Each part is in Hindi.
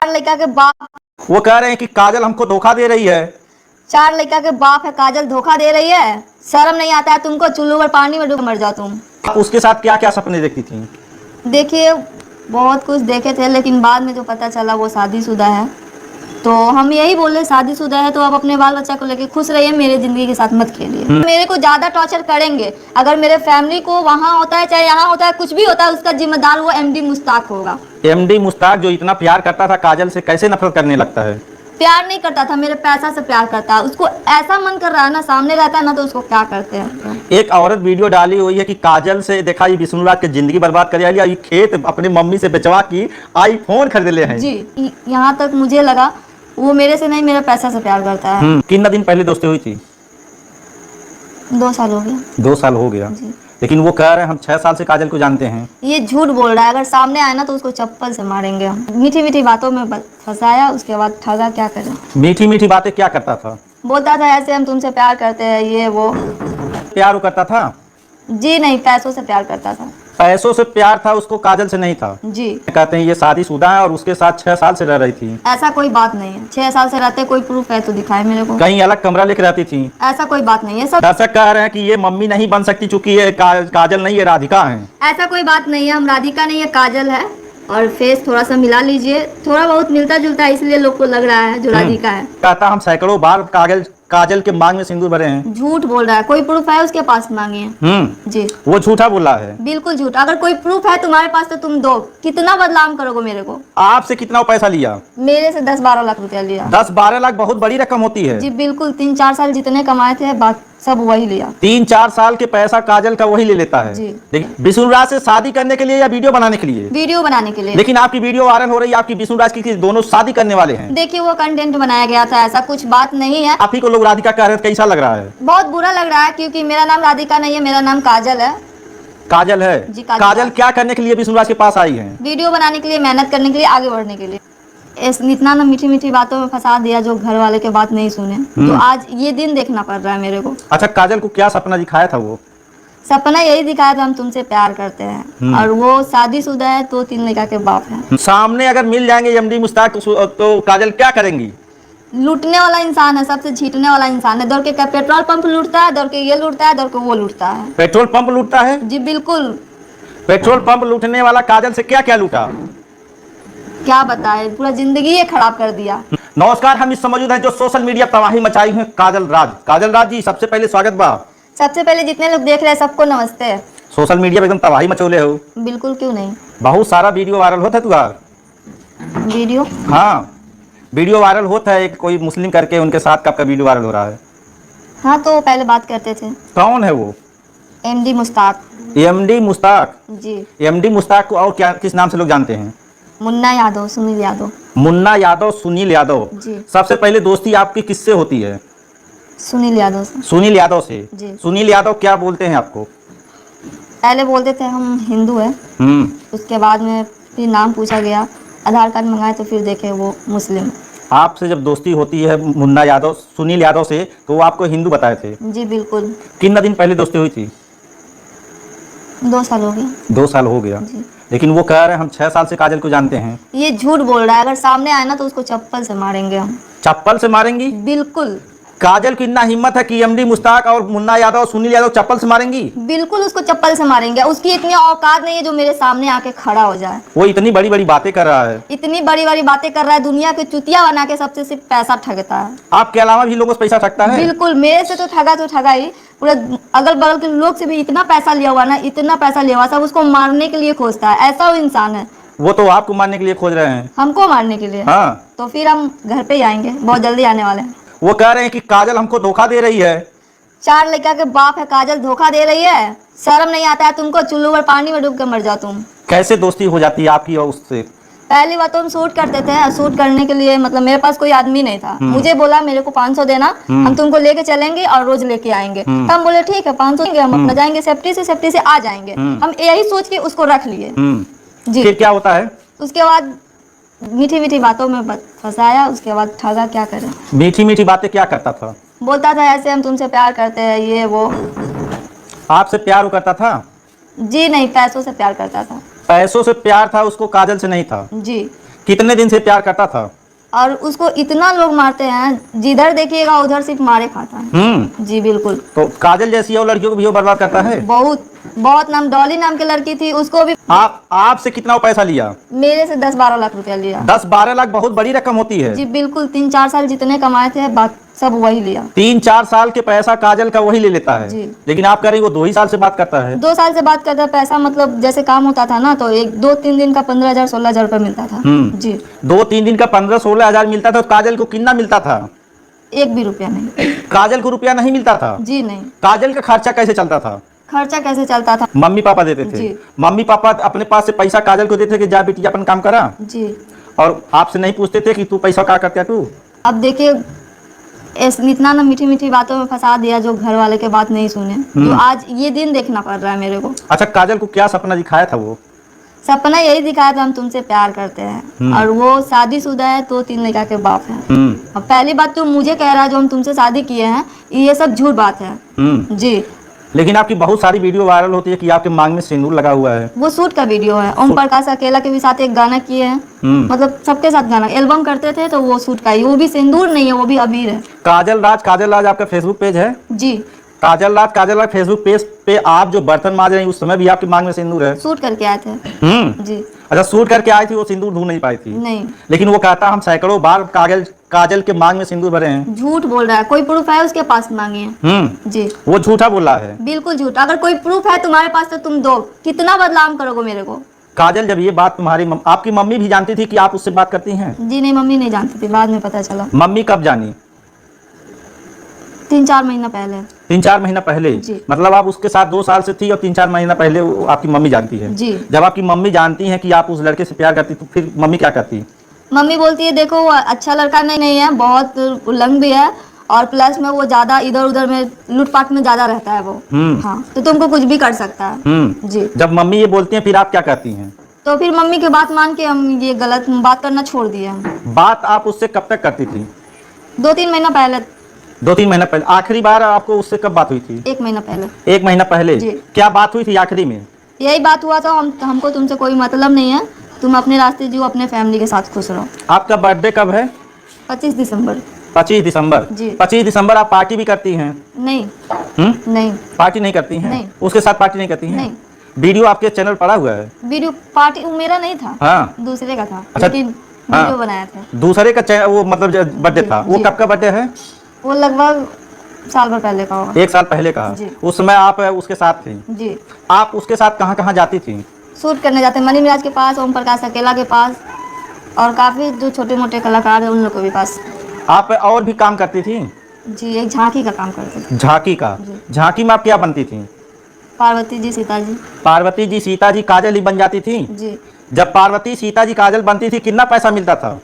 लड़का के बाप। वो कह रहे हैं कि काजल हमको धोखा दे रही है। 4 लड़का के बाप है, काजल धोखा दे रही है। शर्म नहीं आता है तुमको? चुल्लू पर पानी में डूब मर जाओ तुम। आप उसके साथ क्या क्या सपने देखती थी? देखिए, बहुत कुछ देखे थे, लेकिन बाद में जो पता चला वो शादीशुदा है। तो हम यही बोले शादीशुदा है तो आप अपने बाल बच्चा को लेके खुश रहिए, मेरे जिंदगी के साथ मत खेलिए। मेरे को ज्यादा टॉर्चर करेंगे, अगर मेरे फैमिली को वहाँ होता है चाहे यहाँ होता है, कुछ भी होता है, उसका जिम्मेदार वो एमडी मुश्ताक होगा। एमडी मुश्ताक जो इतना प्यार करता था काजल से, कैसे नफरत करने लगता है? प्यार नहीं करता था, मेरे पैसा से प्यार करता है। उसको ऐसा मन कर रहा है ना, सामने रहता है ना, तो उसको क्या करते हैं। एक औरत वीडियो डाली हुई है कि काजल से देखा ये विष्णुराज की जिंदगी बर्बाद कर लिया, ये खेत अपनी मम्मी से बेचवा की आईफोन खरीद ले हैं। जी, यहाँ तक मुझे लगा वो मेरे से नहीं, मेरे पैसा से प्यार करता है। कितना दिन पहले दोस्ती हुई थी? 2 साल हो गया। 2 साल हो गया जी। लेकिन वो कह रहे हैं हम 6 साल से काजल को जानते हैं। ये झूठ बोल रहा है, अगर सामने आए ना तो उसको चप्पल से मारेंगे हम। मीठी मीठी बातों में फंसाया, उसके बाद ठगा। क्या करें? मीठी मीठी बातें क्या करता था? बोलता था ऐसे हम तुमसे प्यार करते हैं, ये वो। प्यार वो करता था? जी नहीं, पैसों से प्यार करता था। पैसों से प्यार था उसको, काजल से नहीं था। जी। कहते हैं ये शादीशुदा है और उसके साथ 6 साल से रह रही थी। ऐसा कोई बात नहीं है। 6 साल से रहते, कोई प्रूफ है तो दिखाए मेरे को। कहीं अलग कमरा लेकर रहती थी? ऐसा कोई बात नहीं है। सब दर्शक कह रहे हैं कि ये मम्मी नहीं बन सकती चूंकि ये काजल नहीं, ये राधिका है। ऐसा कोई बात नहीं है, हम राधिका नहीं है, काजल है। और फेस थोड़ा सा मिला लीजिए, थोड़ा बहुत मिलता जुलता है, इसलिए लोग को लग रहा है जो राधिका है। कहता हम सैकड़ों बार काजल के मांग में सिंदूर भरे हैं। झूठ बोल रहा है, कोई प्रूफ है उसके पास मांगे हैं। जी, वो झूठा बोला है। बिल्कुल झूठ। अगर कोई प्रूफ है तुम्हारे पास तो तुम दो। कितना बदनाम करोगे मेरे को? आपसे कितना पैसा लिया? मेरे से 10-12 लाख रुपया लिया। 10-12 लाख बहुत बड़ी रकम होती है। जी बिल्कुल, 3-4 साल जितने कमाए थे बात सब वही लिया। 3-4 साल के पैसा काजल का वही ले लेता है। जी। लेकिन विष्णुराज से शादी करने के लिए या वीडियो बनाने के लिए? वीडियो बनाने के लिए। लेकिन आपकी वीडियो वायरल हो रही है, आपकी विष्णुराज की दोनों शादी करने वाले हैं। देखिए, वो कंटेंट बनाया गया था, ऐसा कुछ बात नहीं है। आप ही को लोग राधिका कह रहे हैं, कैसा लग रहा है? बहुत बुरा लग रहा है, क्योंकि मेरा नाम राधिका नहीं है, मेरा नाम काजल है। काजल है जी, काजल क्या करने के लिए विष्णुराज के पास आई है? वीडियो बनाने के लिए, मेहनत करने के लिए, आगे बढ़ने के लिए। इतना ना मीठी मीठी बातों में फंसा दिया जो घर वाले के बात नहीं सुने, तो आज ये दिन देखना पड़ रहा है मेरे को। अच्छा, काजल को क्या सपना दिखाया था? वो सपना यही दिखाया था हम तुमसे प्यार करते हैं, और वो शादीशुदा है, तो 3 लड़का के बाप है। सामने अगर मिल जाएंगे एमडी मुश्ताक तो काजल क्या करेंगी? लूटने वाला इंसान है, सबसे छीटने वाला इंसान है। दौड़ के पेट्रोल पंप लूटता है, दौड़ के ये लूटता है, दौड़ के वो लूटता है। पेट्रोल पंप लूटता है? जी बिल्कुल। पेट्रोल पंप लूटने वाला काजल से क्या क्या लूटा? क्या बताए, पूरा जिंदगी ये खराब कर दिया। नमस्कार, हम इस समय मौजूद हैं जो सोशल मीडिया तबाही मचाई है, काजल राज। काजल राज जी, सबसे पहले स्वागत बा। सबसे पहले जितने लोग देख रहे हैं सबको नमस्ते। सोशल मीडिया पे एकदम तबाही मचोले हो। बिल्कुल, क्यों नहीं। बहुत सारा वीडियो वायरल होता है तुम्हारा। वीडियो? हाँ, वीडियो वायरल होता है, कोई मुस्लिम करके उनके साथ का आपका वीडियो वायरल हो रहा है। हाँ, तो पहले बात करते थे। कौन है वो? एमडी मुश्ताक। एमडी मुश्ताक? जी। एमडी मुश्ताक को और क्या किस नाम से लोग जानते हैं? मुन्ना यादव, सुनील यादव। मुन्ना यादव, सुनील यादव। जी। सबसे पहले दोस्ती आपकी किससे होती है? सुनील यादव से। सुनील यादव से? जी। सुनील यादव क्या बोलते हैं आपको? पहले बोलते थे हम हिंदू है, उसके बाद में फिर नाम पूछा गया, आधार कार्ड मंगाए तो फिर देखे वो मुस्लिम। आपसे जब दोस्ती होती है मुन्ना यादव, सुनील यादव से, तो वो आपको हिंदू बताए थे? जी बिल्कुल। कितना दिन पहले दोस्ती हुई थी? 2 साल हो गया। 2 साल हो गया। जी। लेकिन वो कह रहे हैं हम 6 साल से काजल को जानते हैं। ये झूठ बोल रहा है, अगर सामने आए ना तो उसको चप्पल से मारेंगे हम। चप्पल से मारेंगी? बिल्कुल। काजल की इतना हिम्मत है कि एमडी मुश्ताक और मुन्ना यादव, सुनील यादव चप्पल से मारेंगी? बिल्कुल, उसको चप्पल से मारेंगे। उसकी इतनी औकात नहीं है जो मेरे सामने आके खड़ा हो जाए। वो इतनी बड़ी बड़ी बातें कर रहा है। इतनी बड़ी बड़ी बातें कर रहा है, दुनिया के चुतिया बना के सबसे सिर्फ पैसा ठगता है। आपके अलावा भी लोगों से पैसा ठगता है? बिल्कुल, मेरे से तो ठगा ही, पूरे अगल बगल के लोग से भी इतना पैसा लिया हुआ ना, इतना पैसा लिया हुआ, सब उसको मारने के लिए खोजता है। ऐसा वो इंसान है। वो तो आपको मारने के लिए खोज रहे हैं। हमको मारने के लिए? हाँ। तो फिर हम घर पे ही आएंगे, बहुत जल्दी आने वाले हैं। वो कह रहे हैं कि काजल हमको धोखा दे रही है। 4 लड़का के बाप है, काजल धोखा दे रही है। शर्म नहीं आता है तुमको? चुल्लू पर पानी में डूब के मर जाओ तुम। कैसे दोस्ती हो जाती है आपकी और उससे? पहली बात तो हम शूट करते थे, शूट करने के लिए मतलब मेरे पास कोई आदमी नहीं था। मुझे बोला मेरे को 500 देना, हम तुमको लेके चलेंगे और रोज लेके आएंगे। तो हम बोले ठीक है 500 देंगे, हम अपना जाएंगे, सेफ्टी से आ जाएंगे। हम यही सोच के उसको रख लिए। जी। फिर क्या होता है? उसके बाद मीठी मीठी बातों में फंसाया, उसके बाद ठगा। क्या करें? मीठी मीठी बातें क्या करता था? बोलता था ऐसे हम तुमसे प्यार करते हैं, ये वो। आपसे प्यार वो करता था? जी नहीं, पैसों से प्यार करता था। पैसों से प्यार था उसको, काजल से नहीं था। जी। कितने दिन से प्यार करता था? और उसको इतना लोग मारते हैं, जिधर देखिएगा उधर सिर्फ मारे खाता है। जी बिल्कुल। तो काजल जैसी और लड़कियों को भी वो बर्बाद करता है? बहुत बहुत नाम, डॉली नाम की लड़की थी, उसको भी आपसे कितना पैसा लिया? मेरे से 10-12 लाख रुपया लिया। 10-12 लाख बहुत बड़ी रकम होती है। जी बिल्कुल। 3-4 साल जितने कमाए थे बात सब वही लिया। 3-4 साल के पैसा काजल का वही ले लेता है। जी। लेकिन आप कह रहे हैं वो 2 ही साल से बात करता है। 2 साल से बात करता है। पैसा मतलब जैसे काम होता था ना, तो 1-2-3 दिन का 15,000-16,000 रुपया मिलता था। जी। 2-3 दिन का 15-16 हजार मिलता था। तो काजल को कितना मिलता था? 1 भी रुपया नहीं। काजल को रुपया नहीं मिलता था? जी नहीं। काजल का खर्चा कैसे चलता था? खर्चा कैसे चलता था? मम्मी पापा देते थे? जी। मम्मी पापा अपने पास से पैसा काजल को देते थे कि जा बेटी अपन काम करा? जी। और आपसे नहीं पूछते थे कि तू पैसा क्या करता है तू? अब देखिए इतना ना मीठी मीठी बातों में फंसा दिया, जो घर वाले के बात नहीं सुने, जो आज ये दिन देखना पड़ रहा है मेरे को। अच्छा, काजल को क्या सपना दिखाया था वो? सपना यही दिखाया था हम तुमसे प्यार करते हैं, और वो शादीशुदा है, 2-3 लड़का के बाप है। अब पहली बात तो मुझे कह रहा है जो हम तुमसे शादी किए हैं, ये सब झूठ बात है। जी। लेकिन आपकी बहुत सारी वीडियो वायरल होती है कि आपके मांग में सिंदूर लगा हुआ है। वो शूट का वीडियो है। ओम प्रकाश अकेला के भी साथ एक गाना किए हैं, मतलब सबके साथ गाना एल्बम करते थे, तो वो शूट का ही, वो भी सिंदूर नहीं है, वो भी अबीर है। काजल राज आपका फेसबुक पेज है? जी। काजल राज फेसबुक पेज पे आप जो बर्तन मांज रहे हैं उस समय भी आपकी मांग में सिंदूर है? शूट करके आए थे। जी। अच्छा, शूट करके आई थी, वो सिंदूर ढूंढ नहीं पाई थी? नहीं। लेकिन वो कहता हम सैकड़ों बार काजल के मांग में सिंदूर भरे हैं। झूठ बोल रहा है। कोई प्रूफ है उसके पास मांगे हैं? जी। वो झूठा बोल रहा है? बिल्कुल झूठ। अगर कोई प्रूफ है तुम्हारे पास तो तुम दो। कितना बदनाम करोगे मेरे को? काजल, जब ये बात आपकी मम्मी भी जानती थी कि आप उससे बात करती हैं? जी नहीं, मम्मी नहीं जानती थी, बाद में पता चला। मम्मी कब जानी? 3-4 महीना पहले। 3-4 महीना पहले? जी। मतलब आप उसके साथ 2 साल से थी और 3-4 महीना पहले आपकी मम्मी जानती है? जी। जब आपकी मम्मी जानती है कि आप उस लड़के से प्यार करती तो फिर मम्मी क्या करती? मम्मी बोलती है देखो वो अच्छा लड़का नहीं है, बहुत उलंग भी है, और प्लस में वो ज्यादा इधर उधर में लूटपाट में ज्यादा रहता है वो। हाँ, तो तुमको कुछ भी कर सकता है। जी। जब मम्मी ये बोलती हैं फिर आप क्या करती हैं? तो फिर मम्मी की बात मान के हम ये गलत बात करना छोड़ दिए हम। बात आप उससे कब तक करती थी? 2-3 महीना पहले। 2-3 महीना पहले? आखिरी बार आपको उससे कब बात हुई थी? 1 महीना पहले। 1 महीना पहले? जी। क्या बात हुई थी आखिरी में? यही बात हुआ था, हमको तुमसे कोई मतलब नहीं है, तुम अपने रास्ते जियो, अपने फैमिली के साथ खुश रहो। आपका बर्थडे कब है? 25 दिसंबर। 25 दिसंबर? जी। 25 दिसंबर आप पार्टी भी करती हैं? नहीं। नहीं। पार्टी नहीं करती हैं? नहीं। उसके साथ पार्टी नहीं करती हैं? नहीं। वीडियो आपके चैनल पड़ा हुआ है? वीडियो पार्टी मेरा नहीं था। हाँ। दूसरे का था। अच्छा। लेकिन वीडियो बनाया था। दूसरे का वो मतलब बर्थडे था? वो कब का बर्थडे है? वो लगभग साल भर पहले का होगा। 1 साल पहले का? जी। उस समय आप उसके साथ थी? जी। आप उसके साथ कहाँ कहाँ जाती थी? शूट करने जाते मनी मिराज के पास, ओम प्रकाश अकेला के पास, और काफी जो छोटे मोटे कलाकार हैं उन लोगों के पास। आप और भी काम करती थी? जी, एक झांकी का काम करते थे। झांकी का? झांकी में आप क्या बनती थी? पार्वती जी, सीता जी। पार्वती जी, सीता जी, काजल ही बन जाती थी? जी। जब पार्वती सीता जी काजल बनती थी कितना पैसा मिलता था?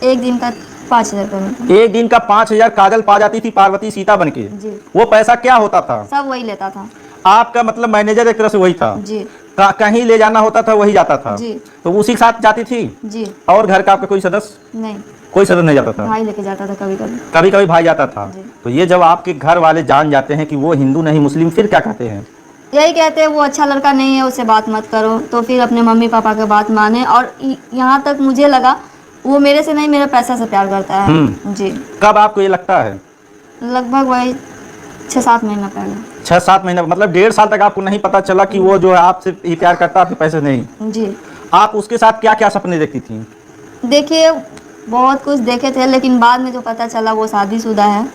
1 दिन का 5,000 रुपये मिलता। 1 दिन का 5,000 काजल पा जाती थी पार्वती सीता बन के? जी। वो पैसा क्या होता था? सब वही लेता था। आपका मतलब मैनेजर एक तरह से वही था? जी। कहीं ले जाना होता था वही जाता था? जी। तो उसी के साथ जाती थी? जी। और घर का आपका कोई सदस्य? नहीं। कोई सदस्य नहीं जाता था? भाई लेके जाता था कभी कभी। कभी कभी भाई जाता था? जी। तो ये जब आपके घर वाले जान जाते हैं कि वो हिंदू नहीं मुस्लिम, फिर क्या कहते हैं? यही कहते हैं वो अच्छा लड़का नहीं है, उससे बात मत करो। तो फिर अपने मम्मी पापा की बात माने, और यहाँ तक मुझे लगा वो मेरे से नहीं, मेरे पैसा से प्यार करता है। जी। कब आपको ये लगता है? लगभग वही 6-7 महीना पहले। 6-7 महीना मतलब 1.5 साल तक आपको नहीं पता चला कि वो जो है आपसे ही प्यार करता, आपके पैसे नहीं? जी। आप उसके साथ क्या क्या सपने देखती थी? देखिए बहुत कुछ देखे थे, लेकिन बाद में जो पता चला वो शादीशुदा है,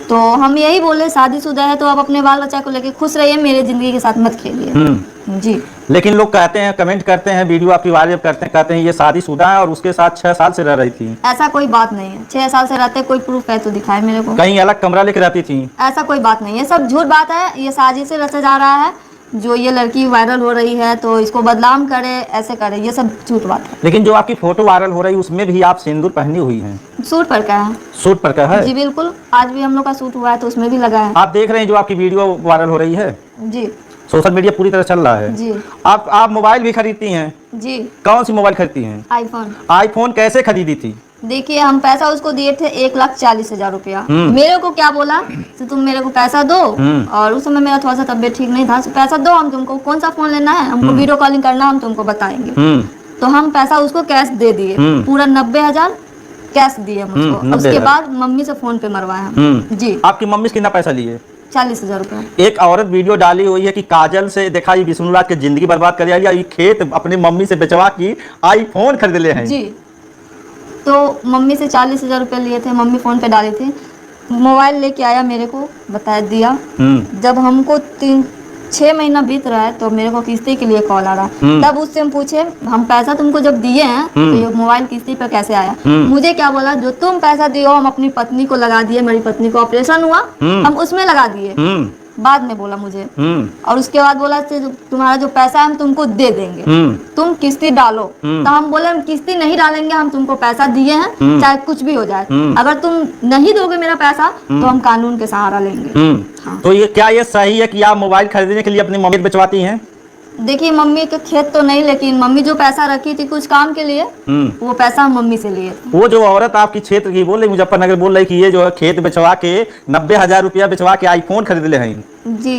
तो हम यही बोले शादीशुदा है तो आप अपने बाल बच्चा को लेके खुश रहिए, मेरे जिंदगी के साथ मत खेलिए। जी। लेकिन लोग कहते हैं, कमेंट करते हैं, वीडियो आपकी वायरल करते हैं, कहते हैं ये शादीशुदा है और उसके साथ 6 साल से रह रही थी। ऐसा कोई बात नहीं है। 6 साल से रहते, कोई प्रूफ है तो दिखाए मेरे को। कहीं अलग कमरा लेकर रहती थी? ऐसा कोई बात नहीं है, सब झूठ बात है। ये साजिश से रचा जा रहा है, जो ये लड़की वायरल हो रही है तो इसको बदनाम करे, ऐसे करे, ये सब झूठ बात है। लेकिन जो आपकी फोटो वायरल हो रही है उसमें भी आप सिंदूर पहनी हुई हैं। सूट पर का है? सूट पर का है? जी बिल्कुल। आज भी हम लोग का सूट हुआ है तो उसमें भी लगा है। आप देख रहे हैं जो आपकी वीडियो वायरल हो रही है? जी। सोशल मीडिया पूरी तरह चल रहा है। जी। आप मोबाइल भी खरीदती हैं? जी। कौन सी मोबाइल खरीदती हैं? आईफोन। आईफोन कैसे खरीदी थी? देखिए हम पैसा उसको दिए थे 1,40,000 रुपया। मेरे को क्या बोला तो तुम मेरे को पैसा दो, और उस समय मेरा थोड़ा सा तबीयत ठीक नहीं था, तो पैसा दो, हम तुमको कौन सा फोन लेना है, हमको वीडियो कॉलिंग करना, हम तुमको बताएंगे। तो हम पैसा उसको कैश दे दिए, पूरा 90,000 कैश दिए मुझको। 90,000। उसके बाद मम्मी से फोन पे मरवाया जी। आपकी मम्मी से कितना पैसा लिए? 40,000 रुपये। एक औरत वीडियो डाली हुई है कि काजल से देखा ये विष्णुराज की जिंदगी बर्बाद कर दिया, ये खेत अपनी मम्मी से बेचवा की आईफोन खरीद ले हैं जी। तो मम्मी से 40,000 रुपये लिए थे, मम्मी फ़ोन पे डाली थी। मोबाइल लेके आया, मेरे को बता दिया। जब हमको 6 महीना बीत रहा है तो मेरे को किस्ती के लिए कॉल आ रहा है। तब उससे हम पूछे, हम पैसा तुमको जब दिए हैं तो ये मोबाइल किस्ती पर कैसे आया? मुझे क्या बोला, जो तुम पैसा दिए हो हम अपनी पत्नी को लगा दिए, मेरी पत्नी को ऑपरेशन हुआ हम उसमें लगा दिए। बाद में बोला मुझे। और उसके बाद बोला तुम्हारा जो पैसा है हम तुमको दे देंगे, तुम किस्ती डालो। तो हम बोले हम किस्ती नहीं डालेंगे, हम तुमको पैसा दिए हैं, चाहे कुछ भी हो जाए। अगर तुम नहीं दोगे मेरा पैसा तो हम कानून के सहारा लेंगे। हाँ। तो ये क्या ये सही है कि आप मोबाइल खरीदने के लिए अपनी मम्मी बेचवाती हैं? देखिए मम्मी के खेत तो नहीं, लेकिन मम्मी जो पैसा रखी थी कुछ काम के लिए, वो पैसा हम मम्मी से लिए। वो जो औरत आपकी क्षेत्र की बोल रही, मुजफ्फरनगर बोल रही कि ये जो है खेत बेचवा के 90,000 रुपया बेचवा के आईफोन खरीद ले हैं जी।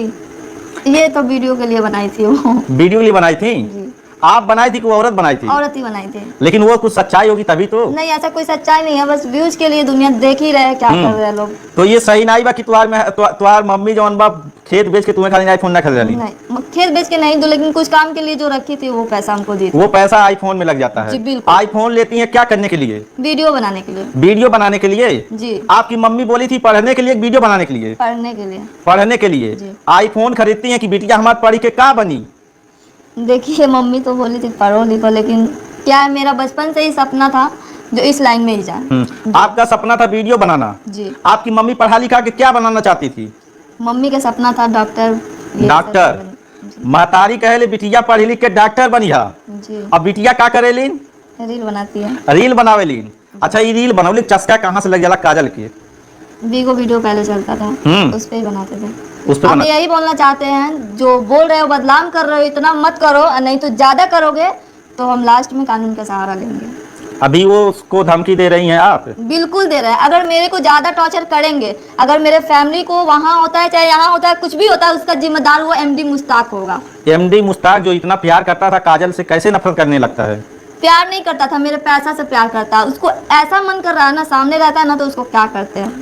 ये तो वीडियो के लिए बनाई थी वो। वीडियो के लिए बनाई थी? आप बनाई थी कि वो औरत बनाई थी? औरत ही बनाई थी। लेकिन वो कुछ सच्चाई होगी तभी तो। नहीं, ऐसा कोई सच्चाई नहीं है, बस व्यूज के लिए दुनिया देख ही रहे क्या कर रहे हैं लोग। तो ये सही नहीं बा कि तुम्हार मम्मी जौन बा खेत बेच के तुम्हें खाली आईफोन ना खरीद ली? नहीं, खेत बेच के नहीं दो, लेकिन कुछ काम के लिए जो रखी थी वो पैसा हमको दी थी। वो पैसा आईफोन में लग जाता है? जी बिल्कुल। आईफोन लेती हैं क्या करने के लिए? वीडियो बनाने के लिए। वीडियो बनाने के लिए? जी। आपकी मम्मी बोली थी पढ़ने के लिए, वीडियो बनाने के लिए? पढ़ने के लिए। पढ़ने के लिए आईफोन खरीदती हैं कि बिटिया हमारी पढ़ी के का बनी? देखिए मम्मी तो बोली थी पढ़ो लिखो, लेकिन क्या है, मेरा बचपन से ही सपना था जो इस लाइन में ही जाए। आपका सपना था वीडियो बनाना? जी। आपकी मम्मी पढ़ा लिखा के क्या बनाना चाहती थी? मम्मी का सपना था डॉक्टर। डॉक्टर? महतारी कहे बिटिया पढ़ी लिख के डॉक्टर बनिहा। जी। अब बिटिया का करेलीन? रील बनाती है। रील बनावेलीन? अच्छा, ये रील बनौली चस्का कहाँ से लग जाला काजल के? वीगो वीडियो पहले चलता था, उस पे ही बनाते थे। उस पे हम यही बोलना चाहते हैं, जो बोल रहे हो बदनाम कर रहे हो, इतना मत करो, नहीं तो ज्यादा करोगे तो हम लास्ट में कानून का सहारा लेंगे। अभी वो उसको धमकी दे रही हैं आप? बिल्कुल दे रहे हैं। अगर मेरे को ज्यादा टॉर्चर करेंगे, अगर मेरे फैमिली को वहाँ होता है चाहे यहाँ होता है, कुछ भी होता है, उसका जिम्मेदार वो एमडी मुश्ताक होगा। एमडी मुश्ताक जो इतना प्यार करता था काजल से, कैसे नफरत करने लगता है? प्यार नहीं करता था, मेरे पैसा से प्यार करता है। उसको ऐसा मन कर रहा है ना, सामने रहता है ना, तो उसको क्या करते हैं।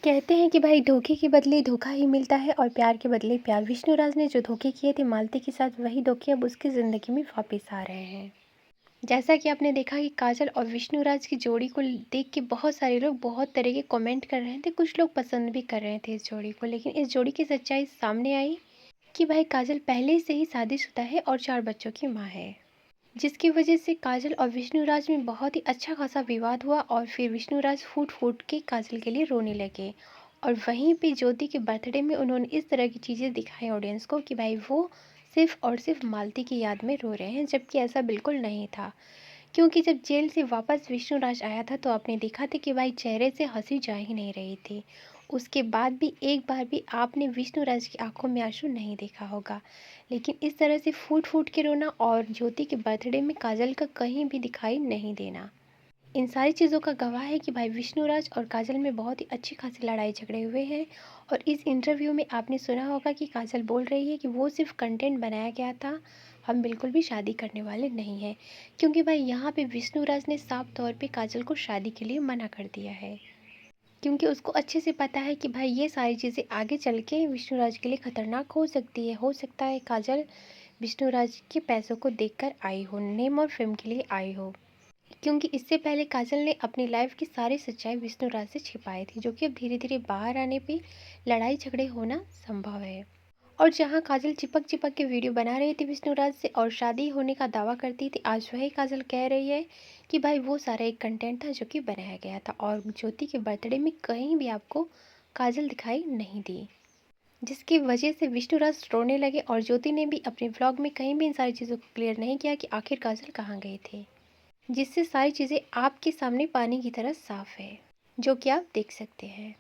कहते हैं कि भाई धोखे के बदले धोखा ही मिलता है और प्यार के बदले प्यार। विष्णुराज ने जो धोखे किए थे मालती के साथ, वही धोखे अब उसकी ज़िंदगी में वापस आ रहे हैं। जैसा कि आपने देखा कि काजल और विष्णुराज की जोड़ी को देख के बहुत सारे लोग बहुत तरह के कमेंट कर रहे थे, कुछ लोग पसंद भी कर रहे थे इस जोड़ी को। लेकिन इस जोड़ी की सच्चाई सामने आई कि भाई काजल पहले से ही शादीशुदा है और 4 बच्चों की माँ है, जिसकी वजह से काजल और विष्णुराज में बहुत ही अच्छा खासा विवाद हुआ और फिर विष्णुराज फूट फूट के काजल के लिए रोने लगे। और वहीं पे ज्योति के बर्थडे में उन्होंने इस तरह की चीज़ें दिखाई ऑडियंस को कि भाई वो सिर्फ और सिर्फ मालती की याद में रो रहे हैं, जबकि ऐसा बिल्कुल नहीं था। क्योंकि जब जेल से वापस विष्णुराज आया था तो आपने देखा था कि भाई चेहरे से हंसी जा ही नहीं रही थी। उसके बाद भी एक बार भी आपने विष्णुराज की आंखों में आंसू नहीं देखा होगा। लेकिन इस तरह से फूट फूट के रोना और ज्योति के बर्थडे में काजल का कहीं भी दिखाई नहीं देना, इन सारी चीज़ों का गवाह है कि भाई विष्णुराज और काजल में बहुत ही अच्छी खासी लड़ाई झगड़े हुए हैं। और इस इंटरव्यू में आपने सुना होगा कि काजल बोल रही है कि वो सिर्फ कंटेंट बनाया गया था, हम बिल्कुल भी शादी करने वाले नहीं हैं। क्योंकि भाई यहाँ पे विष्णुराज ने साफ तौर पे काजल को शादी के लिए मना कर दिया है, क्योंकि उसको अच्छे से पता है कि भाई ये सारी चीज़ें आगे चल के विष्णुराज के लिए ख़तरनाक हो सकती है। हो सकता है काजल विष्णुराज के पैसों को देखकर आई हो, नेम और फेम के लिए आई हो। क्योंकि इससे पहले काजल ने अपनी लाइफ की सारी सच्चाई विष्णुराज से छिपाई थी, जो कि अब धीरे धीरे बाहर आने पे लड़ाई झगड़े होना संभव है। और जहां काजल चिपक चिपक के वीडियो बना रही थी विष्णुराज से और शादी होने का दावा करती थी, आज वही काजल कह रही है कि भाई वो सारा एक कंटेंट था जो कि बनाया गया था। और ज्योति के बर्थडे में कहीं भी आपको काजल दिखाई नहीं दी, जिसकी वजह से विष्णुराज रोने लगे। और ज्योति ने भी अपने व्लॉग में कहीं भी इन सारी चीज़ों को क्लियर नहीं किया कि आखिर काजल कहाँ गए थे, जिससे सारी चीज़ें आपके सामने पानी की तरह साफ है, जो कि आप देख सकते हैं।